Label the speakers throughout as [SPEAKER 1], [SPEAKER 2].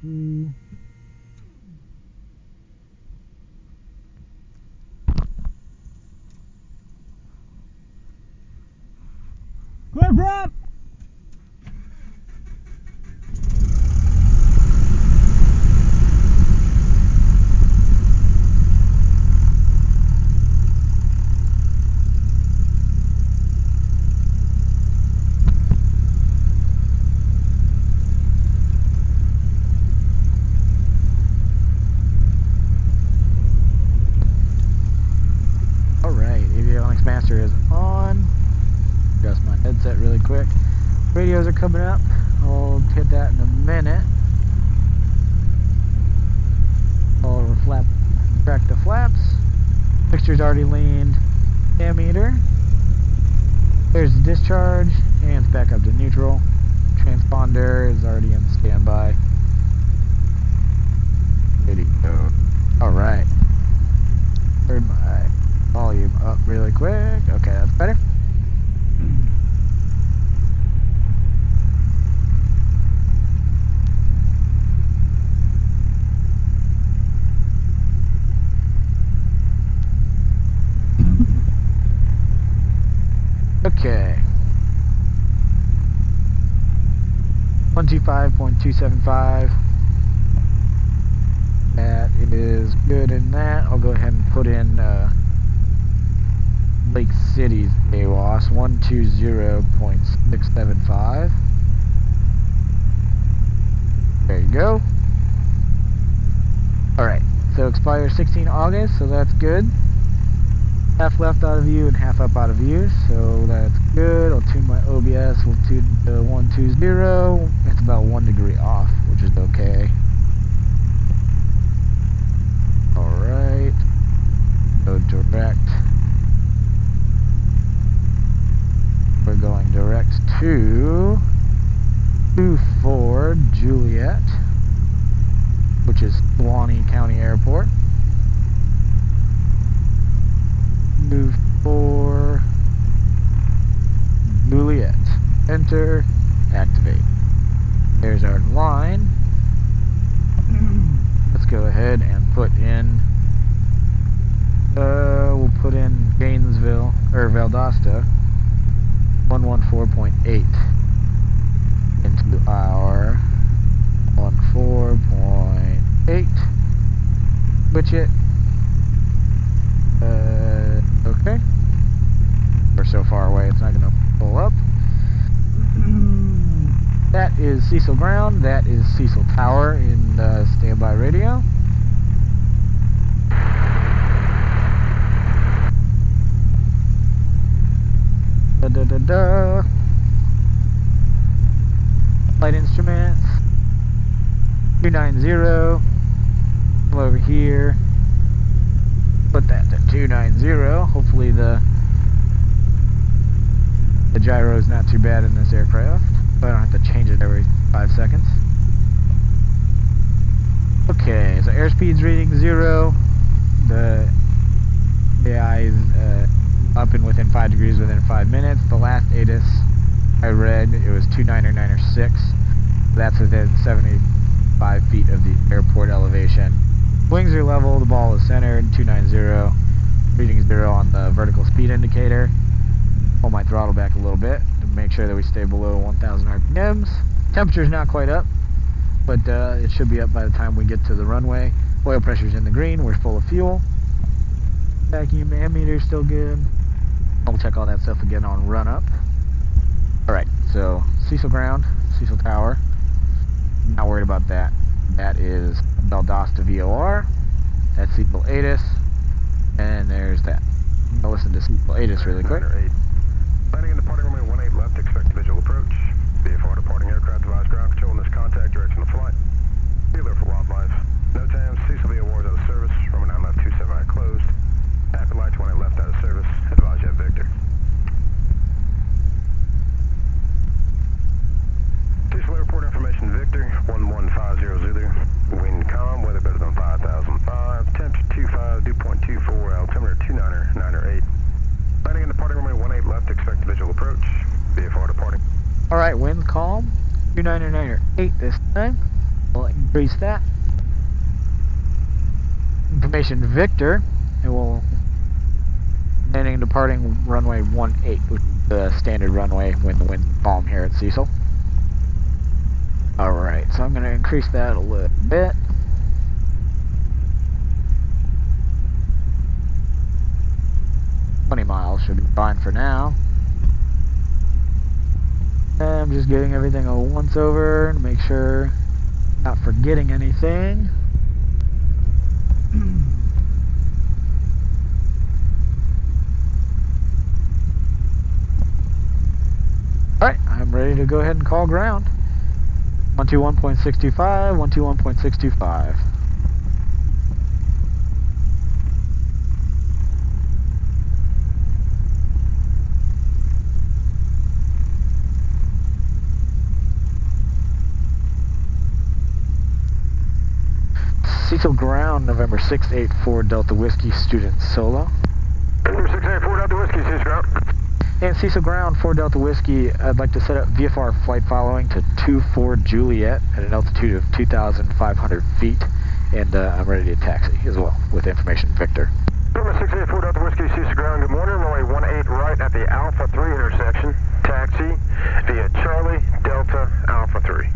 [SPEAKER 1] 3. Clear prep! Alright, avionics master is on. Adjust my headset really quick. Radios are coming up. I'll hit that in a minute. I'll track the flaps. Mixture's already leaned. Ammeter. There's the discharge, and it's back up to neutral. Transponder is already in standby. Ready to go. Alright. Turn my volume up really quick. Okay, that's better. Okay. 125.275. That is good in that. I'll go ahead and put in Lake City's AWOS 120.675. There you go. Alright, so expires 16 August, so that's good. Half left out of view and half up out of view, so that's good. I'll tune my OBS, we'll tune to 120. It's about 1 degree off, which is okay. Alright, go direct. We're going direct to 24 Juliet, which is Suwannee County Airport. Move for Juliet. Enter. Activate. There's our line. Let's go ahead and put in. We'll put in Gainesville or Valdosta. 114.8 into our 14.8. Switch it. Okay. We're so far away, it's not going to pull up. That is Cecil Ground. That is Cecil Tower in standby radio. Da-da-da-da. Flight instruments. 290. Come over here. Put that to 290. Hopefully the gyro is not too bad in this aircraft. But I don't have to change it every 5 seconds. Okay, so airspeed's reading 0. The AI is up and within 5 degrees within 5 minutes. The last ATIS I read, it was 29906. That's within 75 feet of the airport elevation. Wings are level, the ball is centered, 290. Reading 0 on the vertical speed indicator. Pull my throttle back a little bit to make sure that we stay below 1000 RPMs. Temperature's not quite up, but it should be up by the time we get to the runway. Oil pressure's in the green, we're full of fuel. Vacuum ammeter's still good. I'll check all that stuff again on run up. Alright, so Cecil Ground, Cecil Tower. Not worried about that. That is Valdosta VOR. That's Cecil ATIS. And there's that. I'll listen to Cecil ATIS really quick.
[SPEAKER 2] Landing in departing runway 18 left, expect visual approach. VFR departing aircraft, device ground control in this contact direction of flight. Be alert for wildlife. No TAMs, Cecil VOR is out of service. Runway 9 left, 27 right closed. Happy light 20 left out of service. Advise Jet Victor. Cecil Airport information Victor, 1150 Zulu. Wind calm, weather better than 5005. Temperature 25, dew point 24, altimeter 29908. Landing in departing runway 18 left, expect visual approach. VFR departing.
[SPEAKER 1] Alright, wind calm. 29908 this time. We'll increase that. Information Victor, it will landing and departing runway 18, which is the standard runway when the wind's calm here at Cecil. Alright, so I'm going to increase that a little bit. Miles should be fine for now. And I'm just getting everything a once over to make sure I'm not forgetting anything. Alright, I'm ready to go ahead and call ground. 121.625, 121.625. Cecil Ground, November 684 Delta Whiskey Student Solo.
[SPEAKER 2] November 684 Delta Whiskey, Cecil Ground.
[SPEAKER 1] And Cecil Ground, 4 Delta Whiskey, I'd like to set up VFR flight following to 24 Juliet at an altitude of 2,500 feet. And I'm ready to taxi as well with information Victor.
[SPEAKER 2] November 684 Delta Whiskey, Cecil Ground, good morning. Runway 18 right at the Alpha 3 intersection. Taxi via Charlie Delta Alpha 3.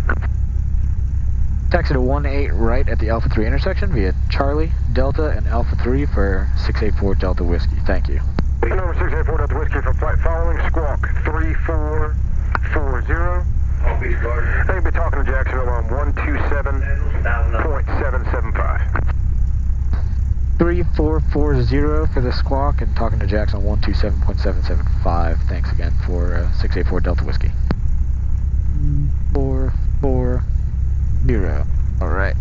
[SPEAKER 1] Taxi to 18 right at the Alpha 3 intersection via Charlie, Delta, and Alpha 3 for 684 Delta Whiskey. Thank you.
[SPEAKER 2] Number 684 Delta Whiskey for flight following, squawk 3440. They'll be talking to Jacksonville on 127.775.
[SPEAKER 1] 3440 for the squawk and talking to Jackson on 127.775. Thanks again for 684 Delta Whiskey. 440. Alright.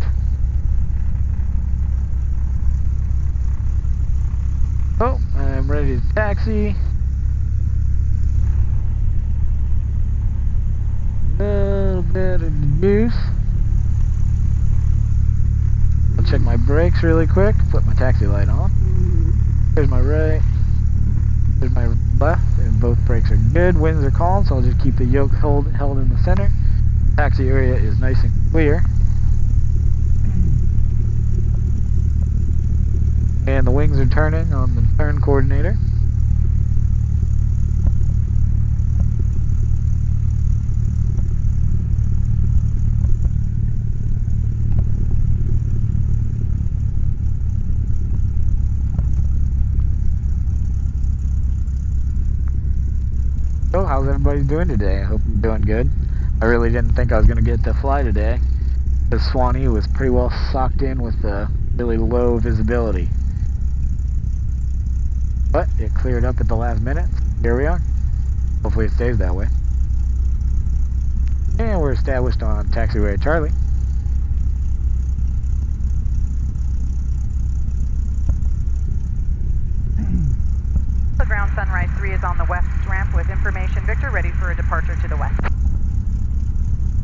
[SPEAKER 1] Oh, I'm ready to taxi. A little bit of the juice. I'll check my brakes really quick. Put my taxi light on. There's my right. There's my left, and both brakes are good. Winds are calm, so I'll just keep the yoke held in the center. Taxi area is nice and clear. And the wings are turning on the turn coordinator. So, how's everybody doing today? I hope you're doing good. I really didn't think I was going to get to fly today. The Swanee was pretty well socked in with really low visibility. But it cleared up at the last minute. Here we are. Hopefully it stays that way. And we're established on taxiway Charlie.
[SPEAKER 3] The ground Sunrise 3 is on the west ramp with information Victor ready for a departure to the west.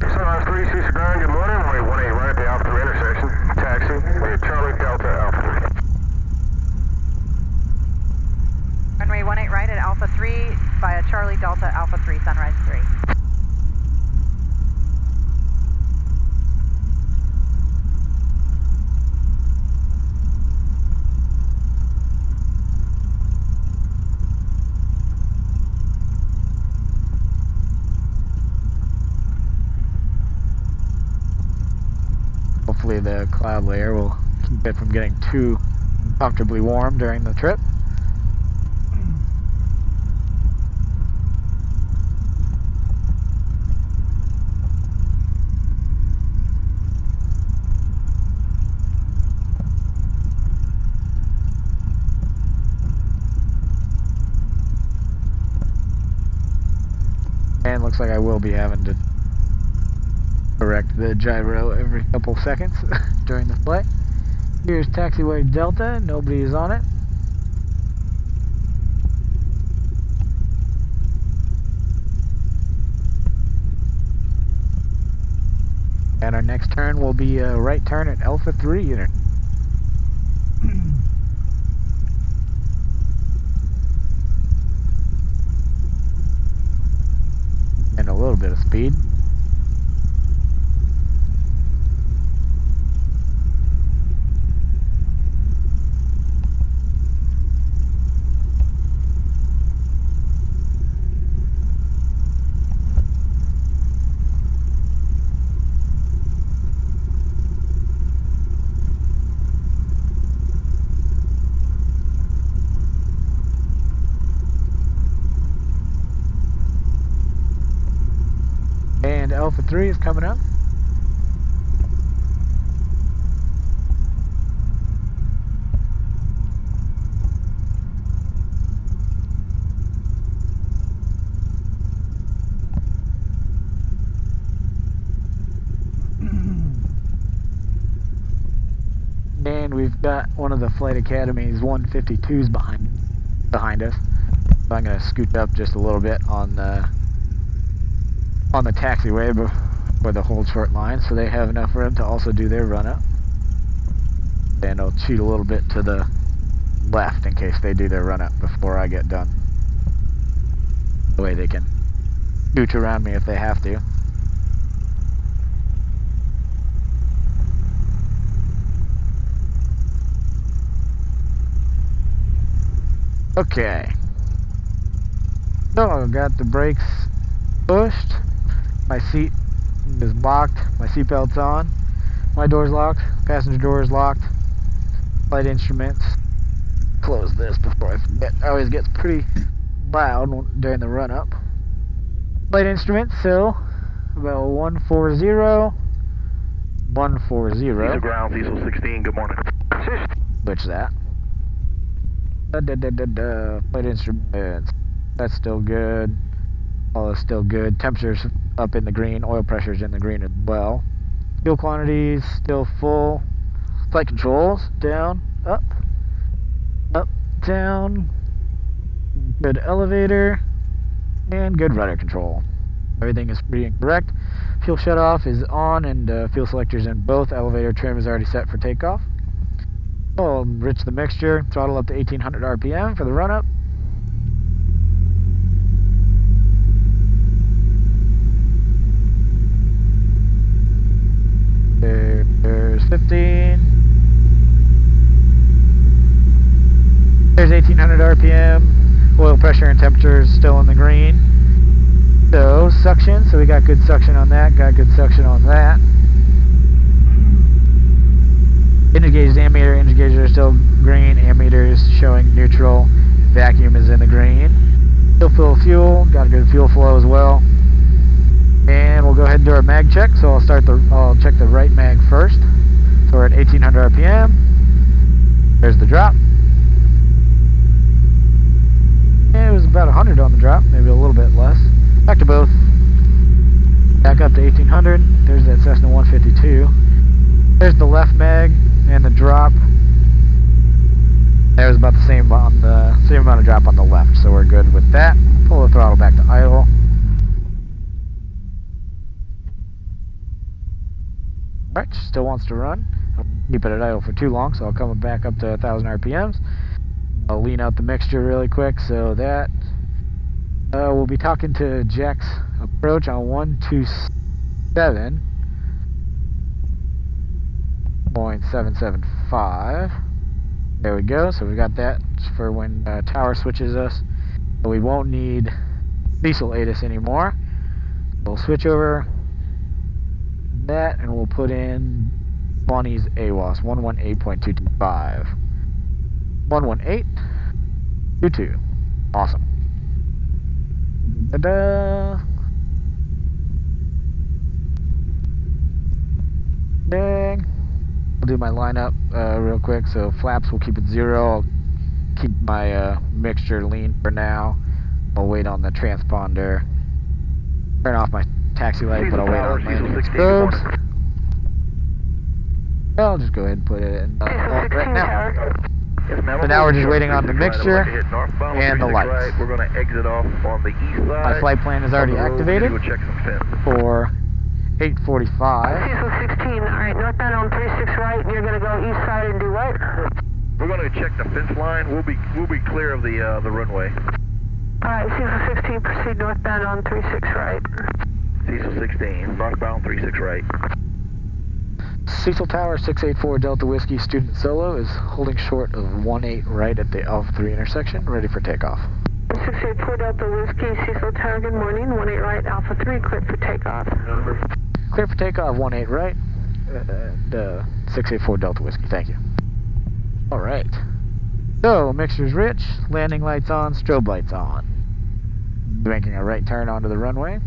[SPEAKER 2] Sunrise 3, Cecil Ground, good morning. Runway 18 right at the Alpha 3 intersection. Taxi via Charlie Delta Alpha 3.
[SPEAKER 3] Runway 18 right at Alpha 3 via Charlie Delta Alpha 3, Sunrise 3.
[SPEAKER 1] Hopefully the cloud layer will keep it from getting too comfortably warm during the trip. And looks like I will be having to correct the gyro every couple seconds during the flight. Here's taxiway Delta, nobody is on it. And our next turn will be a right turn at Alpha 3 unit. And a little bit of speed. Alpha 3 is coming up. And we've got one of the Flight Academy's 152s behind us. So I'm going to scoot up just a little bit on the taxiway before the hold short line, so they have enough room to also do their run up. And I'll shoot a little bit to the left in case they do their run up before I get done. That way they can scooch around me if they have to. Okay. So I've got the brakes pushed. My seat is locked. My seatbelt's on. My door's locked. Passenger door is locked. Flight instruments. Close this before I forget. It always gets pretty loud during the run up. Flight instruments, so about 140. 140.
[SPEAKER 2] Diesel ground, Diesel 16, good morning.
[SPEAKER 1] Which that? Flight instruments. That's still good. All is still good. Temperature's up in the green. Oil pressure's in the green as well. Fuel quantities still full. Flight controls down, up, down. Good elevator and good rudder control. Everything is pretty correct. Fuel shutoff is on and fuel selectors in both. Elevator trim is already set for takeoff. I'll enrich the mixture. Throttle up to 1800 RPM for the run up. There's 15. There's 1800 RPM. Oil pressure and temperature is still in the green. So, suction. So we got good suction on that. Got good suction on that. Engine ammeter, engine gauges are still green. Ammeter is showing neutral. Vacuum is in the green. Still full of fuel. Got a good fuel flow as well. And we'll go ahead and do our mag check. So I'll check the right mag first. So we're at 1800 RPM. There's the drop. And it was about 100 on the drop, maybe a little bit less. Back to both. Back up to 1800. There's that Cessna 152. There's the left mag and the drop. There's about the same amount of drop on the left, so we're good with that. Pull the throttle back to idle. Alright, still wants to run. I'll keep it at idle for too long, so I'll come back up to 1000 RPMs. I'll lean out the mixture really quick so that we'll be talking to Jack's approach on 127.775. There we go. So we got that for when tower switches us. But we won't need Cecil ATIS anymore. We'll switch over that and we'll put in Bonnie's AWOS 118.225. 118.22. Awesome. Da-da. Dang. I'll do my lineup real quick. So flaps will keep it 0. I'll keep my mixture lean for now. I'll wait on the transponder. Turn off my taxi light, but I'll wait on landing probes. I'll just go ahead and put it in right now. So now we're just waiting on the mixture and the lights.
[SPEAKER 2] We're going to exit off on the east side.
[SPEAKER 1] My flight plan is already activated for 8:45.
[SPEAKER 4] Cecil 16, alright, northbound on 36 right, you're going to go east side and do what?
[SPEAKER 2] We're going to check the fence line. We'll be clear of the runway.
[SPEAKER 4] Alright, Cecil 16, proceed northbound on 36 right.
[SPEAKER 2] Cecil 16, northbound 36 right.
[SPEAKER 1] Cecil Tower 684 Delta Whiskey Student Solo is holding short of 18 right at the Alpha 3 intersection, ready for takeoff.
[SPEAKER 4] 684 Delta Whiskey, Cecil Tower, good morning, 18 right, Alpha 3, clear for takeoff.
[SPEAKER 1] Clear for takeoff, 18 right, 684 Delta Whiskey, thank you. Alright, so mixture's rich, landing lights on, strobe lights on. Making a right turn onto the runway.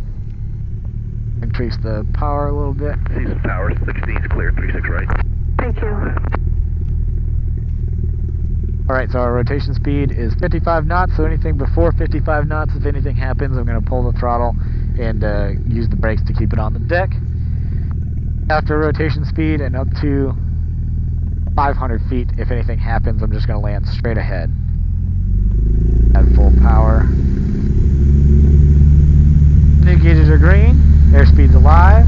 [SPEAKER 1] increase the power a little bit.
[SPEAKER 2] See some power, 16's clear, 36 right.
[SPEAKER 4] Thank you.
[SPEAKER 1] Alright, so our rotation speed is 55 knots, so anything before 55 knots, if anything happens, I'm going to pull the throttle and use the brakes to keep it on the deck. After rotation speed and up to 500 feet, if anything happens, I'm just going to land straight ahead. At full power. New gauges are green, airspeed's alive.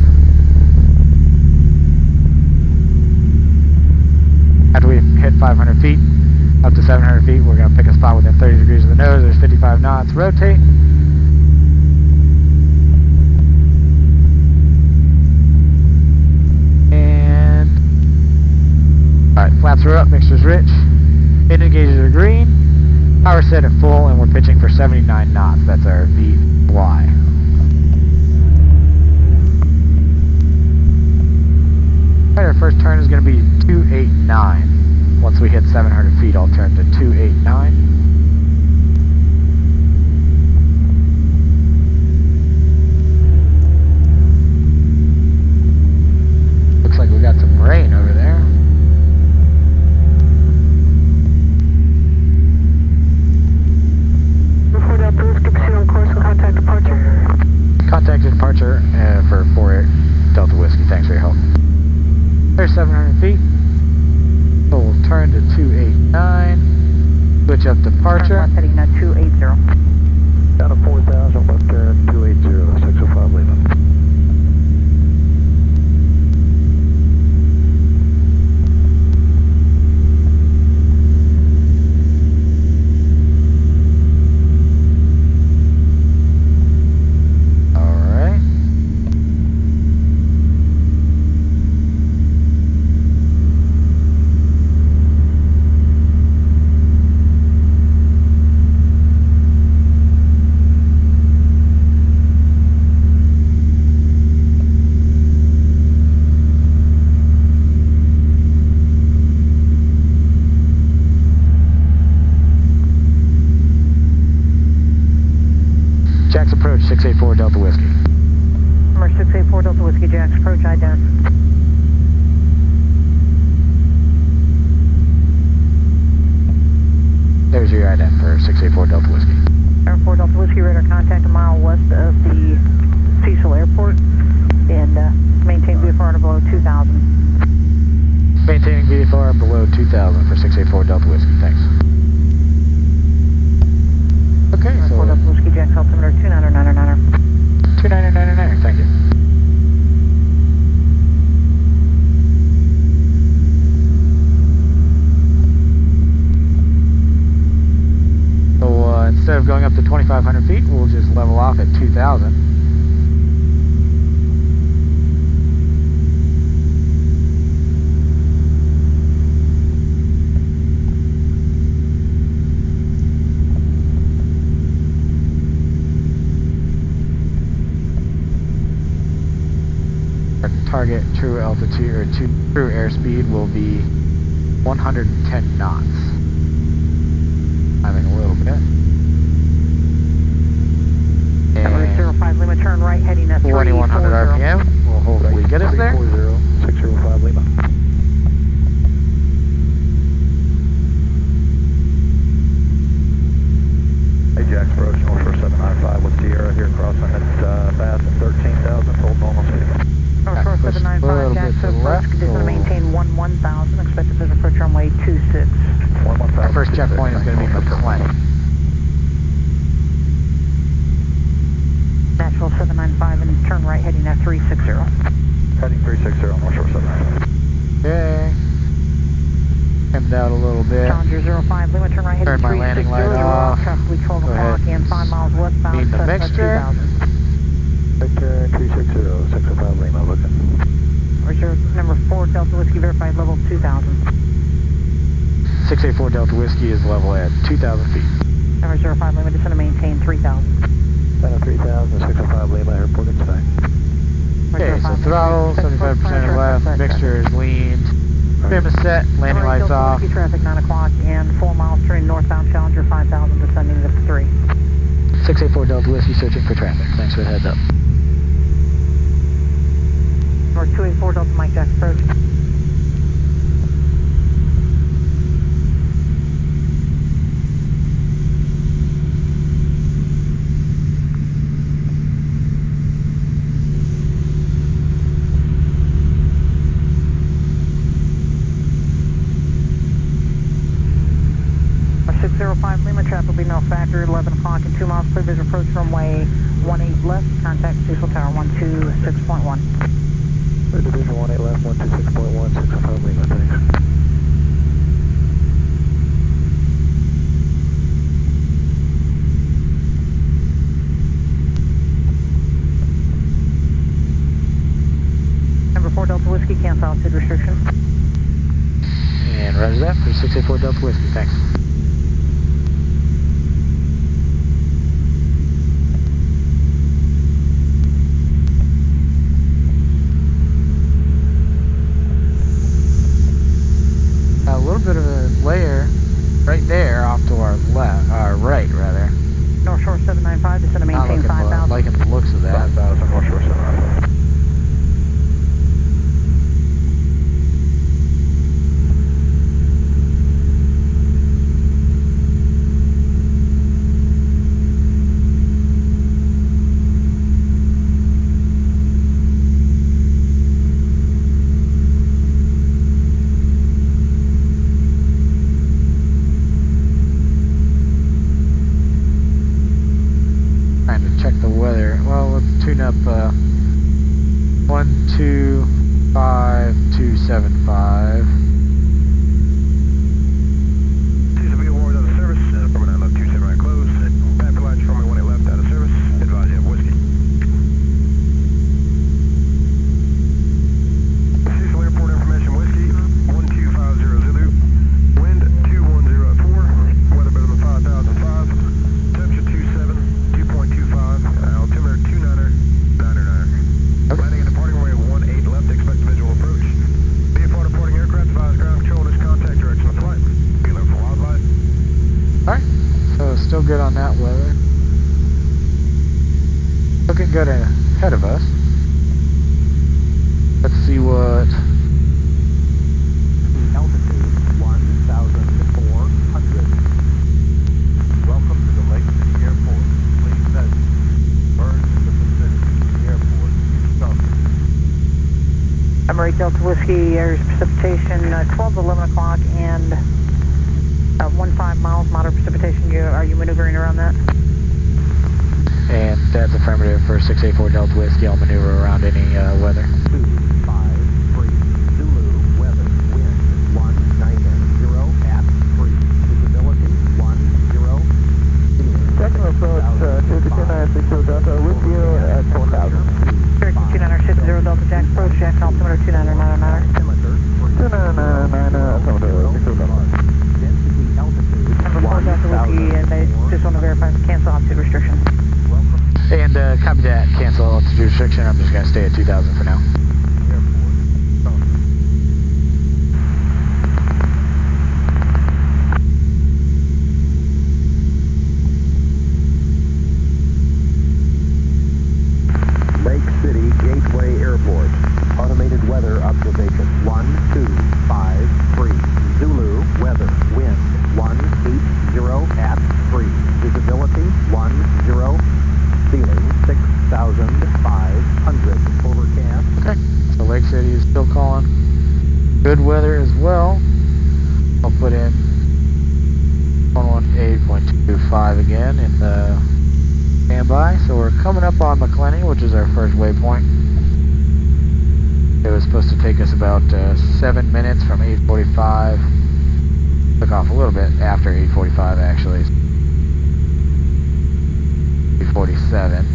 [SPEAKER 1] After we've hit 500 feet, up to 700 feet, we're going to pick a spot within 30 degrees of the nose. There's 55 knots. Rotate. And alright, flaps are up, mixture's rich. Engine gauges are green. Power set at full, and we're pitching for 79 knots. That's our VY. Our first turn is going to be 289. Once we hit 700 feet, I'll turn to 289. Looks like we got some rain over there.
[SPEAKER 4] Report out the whiskey, proceed on course and contact departure.
[SPEAKER 1] Contact departure for 4 Delta Whiskey. Thanks for your help. There's 700 feet. So we'll turn to 289. Switch up departure.
[SPEAKER 3] Left heading 280.
[SPEAKER 2] Down to 4,000, left turn 280, 605 Lima.
[SPEAKER 1] Alright. Jack's approach, 684 Delta Whiskey.
[SPEAKER 3] Number 684 Delta Whiskey, Jack's approach, ident.
[SPEAKER 1] There's your ident for 684 Delta Whiskey.
[SPEAKER 3] Number 4 Delta Whiskey, radar contact a mile west of the Cecil Airport, and maintain VFR below 2,000.
[SPEAKER 1] Maintaining VFR below 2,000 for 684 Delta Whiskey. Thanks. Okay,
[SPEAKER 3] Number
[SPEAKER 1] so
[SPEAKER 3] 4 Delta Whiskey, Jack's altimeter 299er.
[SPEAKER 1] 29999, thank you. So instead of going up to 2,500 feet, we'll just level off at 2,000. Our target true altitude or true airspeed will be 110 knots. Climbing a little bit.
[SPEAKER 3] Number 05 Lima, turn right heading at
[SPEAKER 1] 2100 RPM will hopefully get us there.
[SPEAKER 2] 605 Lima. Hey, Jack's approach, North Shore 795 with Sierra here crossing at Bass at 13,000, full normal speed.
[SPEAKER 3] North Shore
[SPEAKER 1] Push a
[SPEAKER 3] 795,
[SPEAKER 1] little bit
[SPEAKER 3] Jack's
[SPEAKER 1] to the
[SPEAKER 3] approach,
[SPEAKER 1] left,
[SPEAKER 3] condition to
[SPEAKER 1] so-
[SPEAKER 3] maintain 11000, expected to approach runway 26.
[SPEAKER 1] Our first checkpoint is going to be McClain.
[SPEAKER 3] Nashville 795 and turn right heading at 360.
[SPEAKER 2] Heading 360, North Shore 795.
[SPEAKER 1] Okay. Hemmed out a little bit.
[SPEAKER 3] Challenger 05 Lima, turn right heading
[SPEAKER 1] Turn my
[SPEAKER 3] 360.
[SPEAKER 1] landing light
[SPEAKER 3] You're
[SPEAKER 1] off.
[SPEAKER 3] off traffic 12
[SPEAKER 1] Go
[SPEAKER 3] o'clock
[SPEAKER 1] ahead.
[SPEAKER 3] and 5 miles westbound,
[SPEAKER 1] Need the
[SPEAKER 3] Cessna
[SPEAKER 1] mixture.
[SPEAKER 3] 2000.
[SPEAKER 2] Right turn 360, 605 Lima, looking.
[SPEAKER 3] Reserve number 4 Delta Whiskey, verified level 2000.
[SPEAKER 1] 684 Delta Whiskey is level at 2,000 feet.
[SPEAKER 3] Number 05 Lima, descend to maintain 3000.
[SPEAKER 2] Down to 3,000, 605 Lima, airport inside.
[SPEAKER 1] Okay, so throttle, 75% left, mixture is leaned, trim is set, landing lights off.
[SPEAKER 3] Whiskey traffic 9 o'clock and 4 miles turning northbound Challenger 5000, descending to 3.
[SPEAKER 1] 684 Delta Whiskey searching for traffic. Thanks for the heads up.
[SPEAKER 3] North 284 Delta Mike Jack approach. Our 605 Lima traffic will be no factor, 11 o'clock and 2 miles clear visual approach runway 18 left, contact Cecil Tower 126.1.
[SPEAKER 2] Division 18 left, 126.1, 605 Lima, thanks.
[SPEAKER 3] Number 4 Delta Whiskey, cancel altitude restriction.
[SPEAKER 1] And roger that for 684 Delta Whiskey, thanks. A little bit of a layer right there off to our left, right rather.
[SPEAKER 3] North Shore 795, descend to maintain 5,000.
[SPEAKER 1] Liking the looks of that.
[SPEAKER 2] 5,000, North Shore 795.
[SPEAKER 1] Trying to check the weather. Well, let's tune up 125275.
[SPEAKER 2] Cecil B. Awards out of service, from an left 27 right close. Rapid lights from runway 18 left out of service. Advise you have whiskey. Cecil Airport information whiskey, 1250 Zulu. Wind 210 at 4. Weather better than 5,005. Temperature 27, 2.25. Altimeter 299er.
[SPEAKER 1] Okay.
[SPEAKER 2] Landing and departing runway 18 left. Expect visual approach. VFR departing aircraft. Advise ground control in this contact direction of flight. Be alert for wildlife.
[SPEAKER 1] Alright, so still good on that weather. Looking good ahead of us. Let's see what...
[SPEAKER 5] Altitude 1,400. Welcome to the Lake City Airport. Please note, birds in the vicinity of the airport is sheltered.
[SPEAKER 3] Number 8 Delta Whiskey, area's precipitation 12 to 11 o'clock and 15 miles, moderate precipitation. Are you maneuvering around that?
[SPEAKER 1] And that's affirmative for 684 Delta Whiskey. I'll maneuver around any weather.
[SPEAKER 5] 253 Zulu, weather, wind 190 at 3. Visibility 10.
[SPEAKER 2] Second approach, 22960 Delta, with you at 4,000.
[SPEAKER 3] Cherokee 2960 Delta Jack approach, Jackson altimeter 29999.
[SPEAKER 5] Altimeter
[SPEAKER 2] 29999,
[SPEAKER 5] Density altitude
[SPEAKER 3] Number 4 Delta Whiskey, and they just want to verify the cancel altitude restriction.
[SPEAKER 5] Welcome
[SPEAKER 1] And copy that. Cancel altitude restriction. I'm just going to stay at 2,000 for now.
[SPEAKER 5] to the airport. Sheltered. Lake City Gateway Airport. Automated weather observation 1253 Zulu, weather, wind 180 at 3. Visibility 10. Ceiling 6,500. Overcast.
[SPEAKER 1] Okay. So Lake City is still calling. Good weather as well. I'll put in 118.25 again in the standby. So we're coming up on McClenny, which is our first waypoint. It was supposed to take us about 7 minutes from 8:45. Took off a little bit after 8:45 actually. 8:47.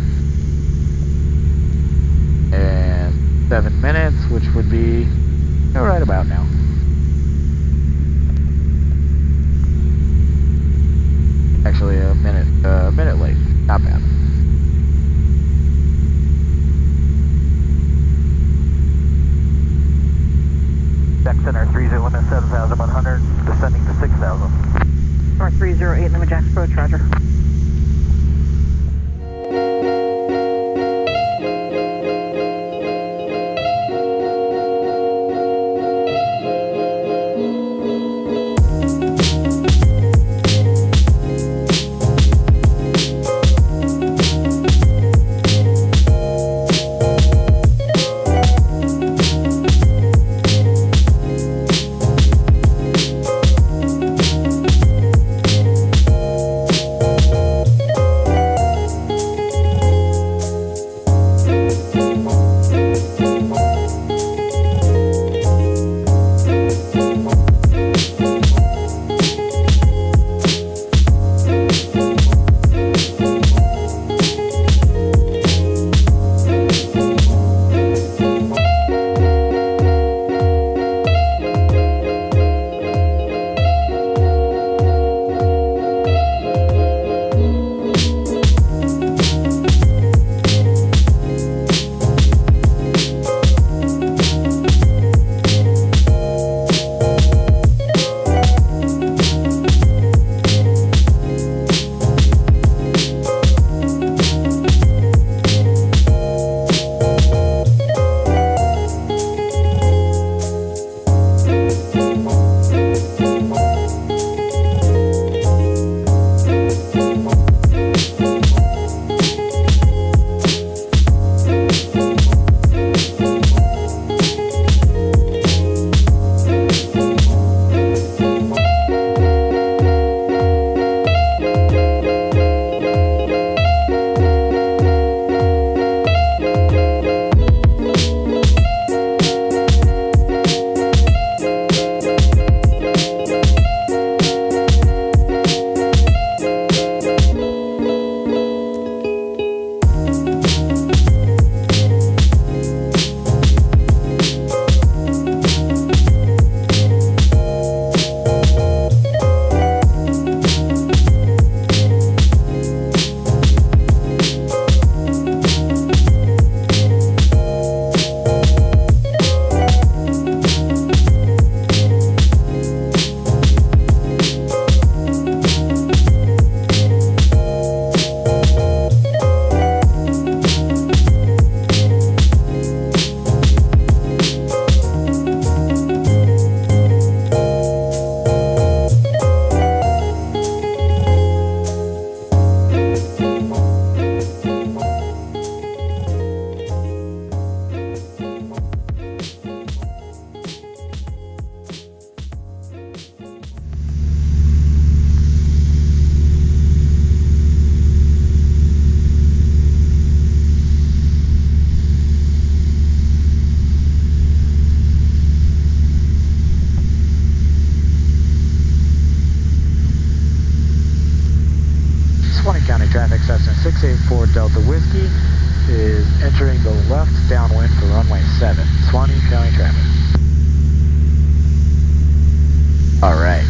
[SPEAKER 1] And 7 minutes, which would be right about now. Actually, a minute late. Not bad.
[SPEAKER 5] Deck center 301 7,100, descending to 6,000.
[SPEAKER 3] North 308 Lima Jack approach, roger.
[SPEAKER 1] traffic, Cessna 684 Delta Whiskey is entering the left downwind for runway 7, Swanee County traffic. Alright.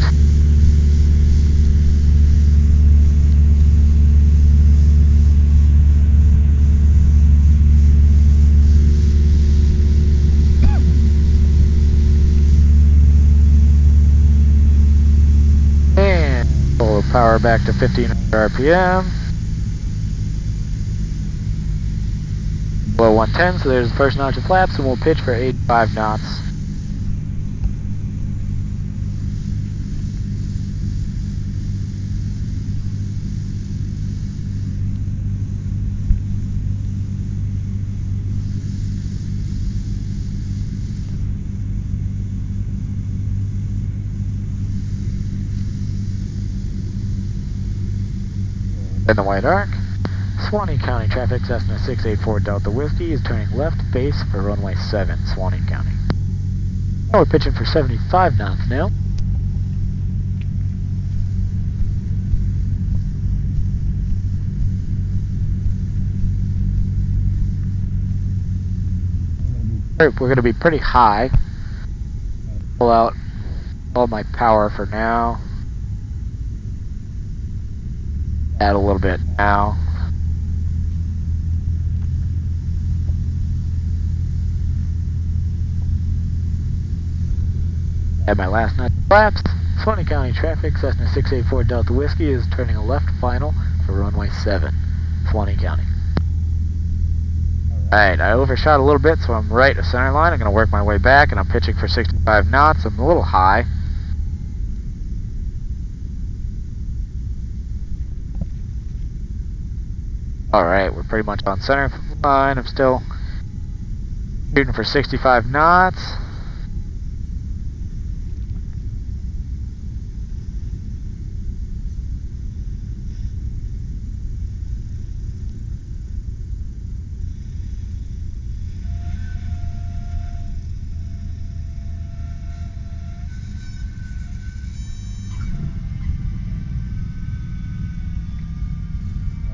[SPEAKER 1] And pull the power back to 1500 RPM. Below 110, so there's the first notch of flaps, and we'll pitch for 85 knots. In the white arc, Swanee County traffic, Cessna 684 Delta Whiskey is turning left base for runway 7, Swanee County. Now we're pitching for 75 knots now. We're going to be pretty high. Pull out all my power for now. Add a little bit now. Add my last notch of flaps. Swanee County traffic, Cessna 684 Delta Whiskey is turning a left final for runway 7, Swanee County. Alright, I overshot a little bit, so I'm right of center line. I'm going to work my way back, and I'm pitching for 65 knots. I'm a little high. Alright, we're pretty much on center line. I'm still shooting for 65 knots.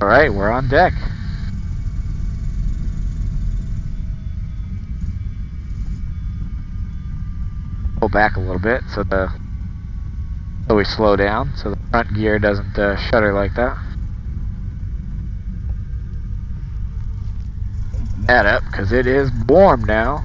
[SPEAKER 1] Alright, we're on deck. Pull back a little bit so we slow down, so the front gear doesn't shudder like that. That up, because it is warm now.